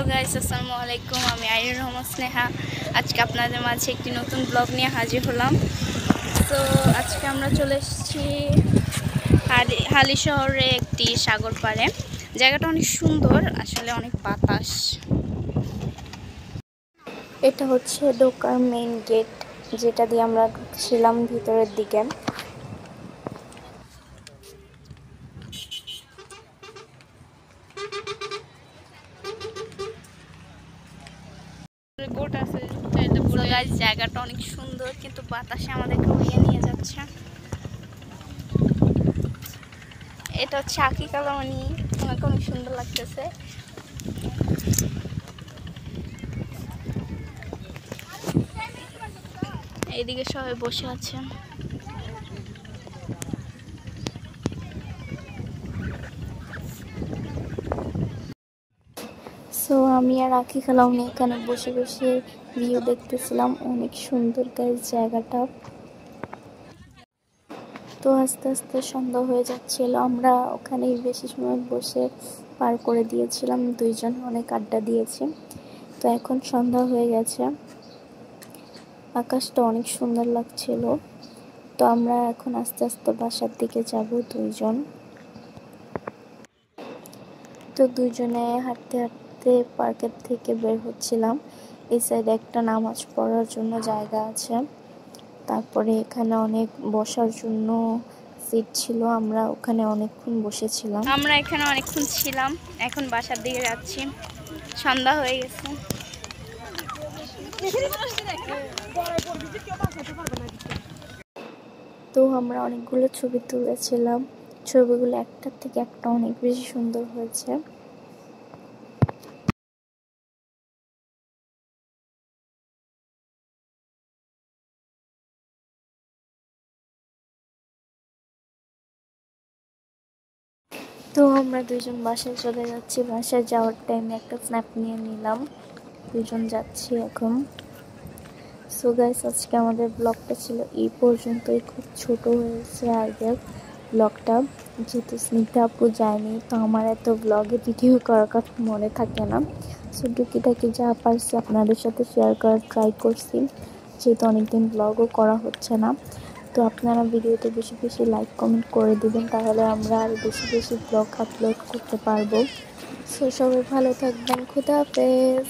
Guys আসসালামু আলাইকুম, আমি আইনুর রহমান স্নেহা। আজকে আপনাদের মাঝে একটি নতুন ব্লগ নিয়ে হাজির হলাম। তো আজকে আমরা চলে এসেছি হালি শহরে একটি সাগর পাড়ে। জায়গাটা অনেক সুন্দর, আসলে অনেক বাতাস। এটা হচ্ছে ঢোকার মেইন গেট, যেটা দিয়ে আমরা ঢুকছিলাম ভিতরের দিকে। জায়গাটা অনেক সুন্দর, কিন্তু বাতাসে আমাদেরকে উড়িয়ে নিয়ে যাচ্ছে। এটা হচ্ছে আঁকি কালামানি, আমাকে অনেক সুন্দর লাগতেছে। এইদিকে সবাই বসে আছে। সো আমি আর আঁকি কালামানি এখানে বসে বসে ভিউ দেখতেছিলাম। অনেক সুন্দর গাইস জায়গাটা। তো আস্তে আস্তে সন্ধ্যা হয়ে যাচ্ছিল, আমরা ওখানেই বেশি সময় বসে পার করে দিয়েছিলাম। দুইজন অনেক আড্ডা দিয়েছি। তো এখন সন্ধ্যা হয়ে গেছে, আকাশটা অনেক সুন্দর লাগছিল। তো আমরা এখন আস্তে আস্তে বাসার দিকে যাব দুইজন। তো দুইজনে হাঁটতে হাঁটতে পার্কের থেকে বের হচ্ছিলাম। এই সাইডে একটা নামাজ পড়ার জন্য জায়গা আছে, তারপরে এখানে অনেক বসার জন্য সিট ছিল। আমরা ওখানে অনেকক্ষণ বসেছিলাম। আমরা এখানে অনেকক্ষণ ছিলাম। এখন বাসার দিকে যাচ্ছি, সন্ধ্যা হয়ে গেছে। তো আমরা অনেকগুলো ছবি তুলেছিলাম। ছবিগুলো একটার থেকে একটা অনেক বেশি সুন্দর হয়েছে। তো আমরা দুইজন বাসায় চলে যাচ্ছি। বাসায় যাওয়ার টাইমে একটা স্ন্যাপ নিয়ে নিলাম। দুইজন যাচ্ছি এখন। সো গাইস, আজকে আমাদের ব্লগটা ছিল এই পর্যন্তই। খুব ছোট হয়েছে আগের ব্লগটা, যেহেতু স্নিগ্ধা আপু যায়নি। তো আমার এত ব্লগে ভিডিও করার কথা মনে থাকে না। সো টুকিটাকি যা পারছি আপনাদের সাথে শেয়ার করার ট্রাই করছি, যেহেতু অনেকদিন ব্লগও করা হচ্ছে না। তো আপনারা ভিডিওতে বেশি বেশি লাইক কমেন্ট করে দিবেন, তাহলে আমরা আরও বেশি বেশি ব্লগ আপলোড করতে পারবো। সো সবাই ভালো থাকবেন। খুদা হাফেজ।